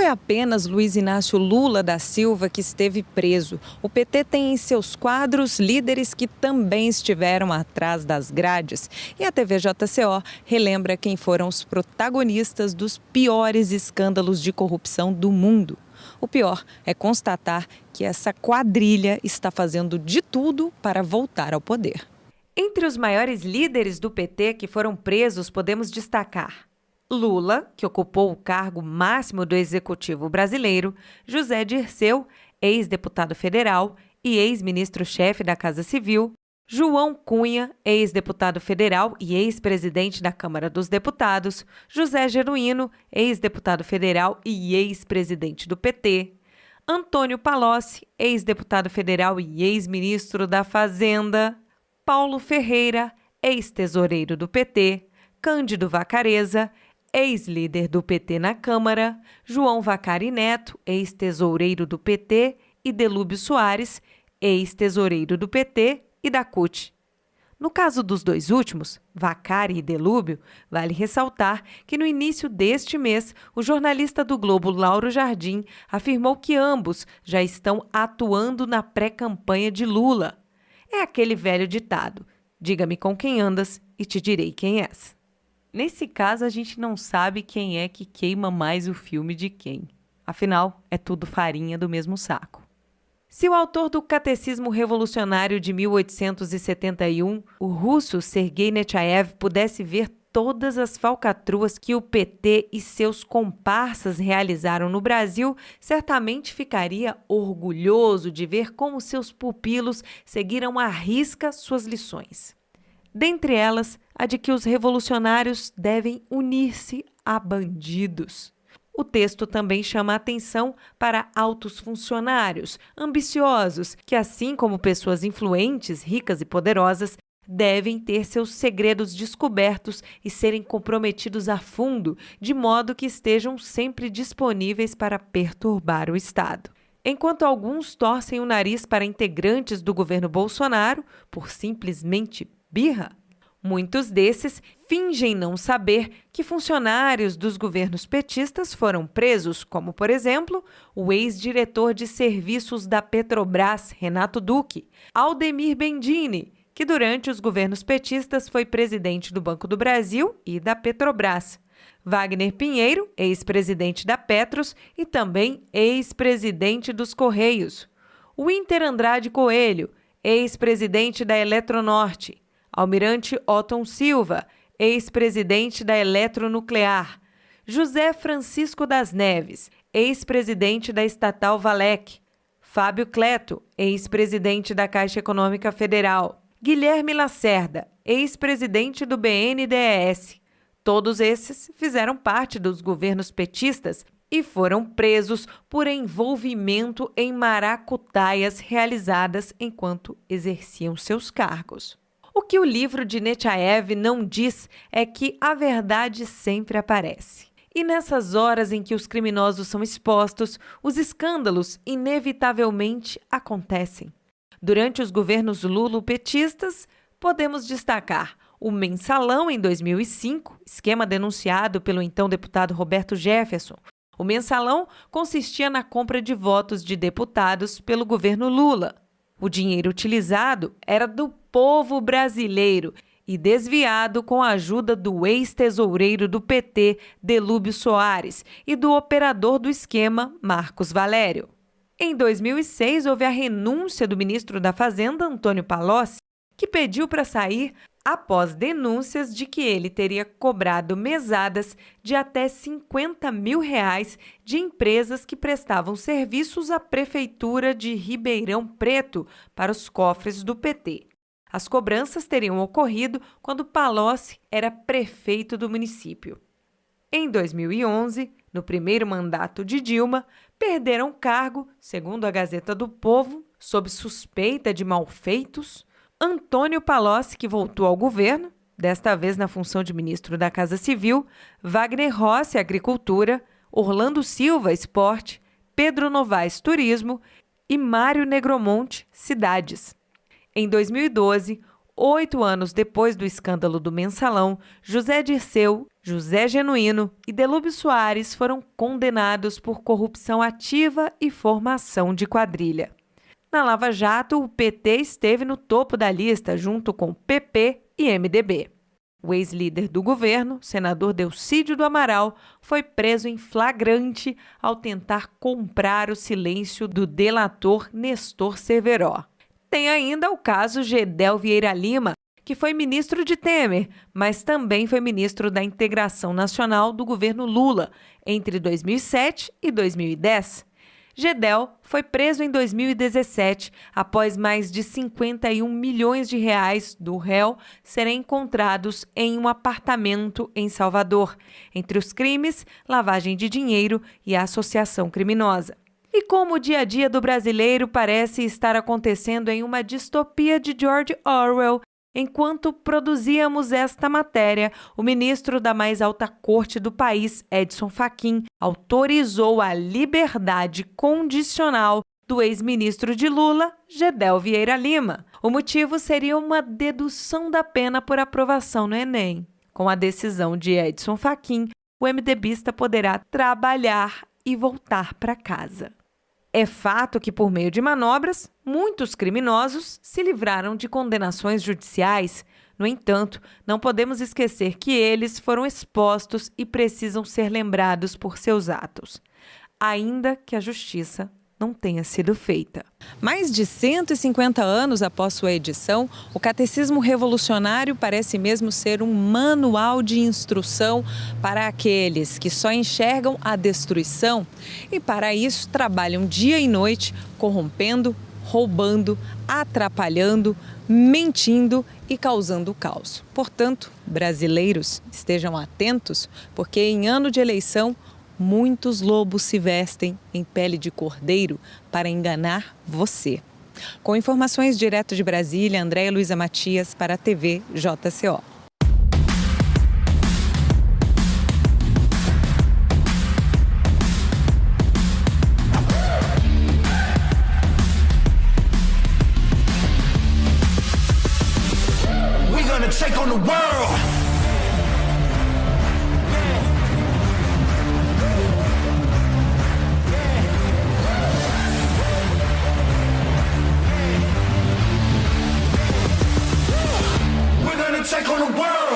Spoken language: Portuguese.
foi apenas Luiz Inácio Lula da Silva que esteve preso. O PT tem em seus quadros líderes que também estiveram atrás das grades. E a TV JCO relembra quem foram os protagonistas dos piores escândalos de corrupção do mundo. O pior é constatar que essa quadrilha está fazendo de tudo para voltar ao poder. Entre os maiores líderes do PT que foram presos, podemos destacar Lula, que ocupou o cargo máximo do Executivo brasileiro, José Dirceu, ex-deputado federal e ex-ministro-chefe da Casa Civil, João Cunha, ex-deputado federal e ex-presidente da Câmara dos Deputados, José Genuíno, ex-deputado federal e ex-presidente do PT, Antônio Palocci, ex-deputado federal e ex-ministro da Fazenda, Paulo Ferreira, ex-tesoureiro do PT, Cândido Vacarezza, ex-líder do PT na Câmara, João Vacari Neto, ex-tesoureiro do PT, e Delúbio Soares, ex-tesoureiro do PT e da CUT. No caso dos dois últimos, Vacari e Delúbio, vale ressaltar que no início deste mês, o jornalista do Globo Lauro Jardim afirmou que ambos já estão atuando na pré-campanha de Lula. É aquele velho ditado: diga-me com quem andas e te direi quem és. Nesse caso, a gente não sabe quem é que queima mais o filme de quem. Afinal, é tudo farinha do mesmo saco. Se o autor do Catecismo Revolucionário de 1871, o russo Sergei Nechayev, pudesse ver todas as falcatruas que o PT e seus comparsas realizaram no Brasil, certamente ficaria orgulhoso de ver como seus pupilos seguiram à risca suas lições. Dentre elas, a de que os revolucionários devem unir-se a bandidos. O texto também chama a atenção para altos funcionários, ambiciosos, que, assim como pessoas influentes, ricas e poderosas, devem ter seus segredos descobertos e serem comprometidos a fundo, de modo que estejam sempre disponíveis para perturbar o Estado. Enquanto alguns torcem o nariz para integrantes do governo Bolsonaro, por simplesmente birra, muitos desses fingem não saber que funcionários dos governos petistas foram presos, como, por exemplo, o ex-diretor de serviços da Petrobras, Renato Duque, Aldemir Bendini, que durante os governos petistas foi presidente do Banco do Brasil e da Petrobras, Wagner Pinheiro, ex-presidente da Petros e também ex-presidente dos Correios, Winter Andrade Coelho, ex-presidente da Eletronorte, Almirante Otton Silva, ex-presidente da Eletronuclear, José Francisco das Neves, ex-presidente da estatal Valec, Fábio Cleto, ex-presidente da Caixa Econômica Federal, Guilherme Lacerda, ex-presidente do BNDES. Todos esses fizeram parte dos governos petistas e foram presos por envolvimento em maracutaias realizadas enquanto exerciam seus cargos. O que o livro de Nechayev não diz é que a verdade sempre aparece. E nessas horas em que os criminosos são expostos, os escândalos inevitavelmente acontecem. Durante os governos lulopetistas, podemos destacar o Mensalão em 2005, esquema denunciado pelo então deputado Roberto Jefferson. O Mensalão consistia na compra de votos de deputados pelo governo Lula. O dinheiro utilizado era do povo brasileiro e desviado com a ajuda do ex-tesoureiro do PT, Delúbio Soares, e do operador do esquema, Marcos Valério. Em 2006, houve a renúncia do ministro da Fazenda, Antônio Palocci, que pediu para sair após denúncias de que ele teria cobrado mesadas de até R$50 mil de empresas que prestavam serviços à Prefeitura de Ribeirão Preto para os cofres do PT. As cobranças teriam ocorrido quando Palocci era prefeito do município. Em 2011, no primeiro mandato de Dilma, perderam o cargo, segundo a Gazeta do Povo, sob suspeita de malfeitos, Antônio Palocci, que voltou ao governo, desta vez na função de ministro da Casa Civil, Wagner Rossi, Agricultura, Orlando Silva, Esporte, Pedro Novaes, Turismo e Mário Negromonte, Cidades. Em 2012, 8 anos depois do escândalo do Mensalão, José Dirceu, José Genuíno e Delúbio Soares foram condenados por corrupção ativa e formação de quadrilha. Na Lava Jato, o PT esteve no topo da lista, junto com PP e MDB. O ex-líder do governo, senador Delcídio do Amaral, foi preso em flagrante ao tentar comprar o silêncio do delator Nestor Cerveró. Tem ainda o caso Gedel Vieira Lima, que foi ministro de Temer, mas também foi ministro da Integração Nacional do governo Lula entre 2007 e 2010. Gedel foi preso em 2017 após mais de 51 milhões de reais do réu serem encontrados em um apartamento em Salvador, entre os crimes, lavagem de dinheiro e associação criminosa. E como o dia a dia do brasileiro parece estar acontecendo em uma distopia de George Orwell, enquanto produzíamos esta matéria, o ministro da mais alta corte do país, Edson Fachin, autorizou a liberdade condicional do ex-ministro de Lula, Gedel Vieira Lima. O motivo seria uma dedução da pena por aprovação no Enem. Com a decisão de Edson Fachin, o MDBista poderá trabalhar e voltar para casa. É fato que, por meio de manobras, muitos criminosos se livraram de condenações judiciais. No entanto, não podemos esquecer que eles foram expostos e precisam ser lembrados por seus atos, ainda que a justiça não tenha sido feita. Mais de 150 anos após sua edição, o Catecismo Revolucionário parece mesmo ser um manual de instrução para aqueles que só enxergam a destruição e, para isso, trabalham dia e noite, corrompendo, roubando, atrapalhando, mentindo e causando caos. Portanto, brasileiros, estejam atentos, porque em ano de eleição, muitos lobos se vestem em pele de cordeiro para enganar você. Com informações direto de Brasília, Andréia Luiza Matias para a TV JCO. We're gonna take on the world. Take on the world.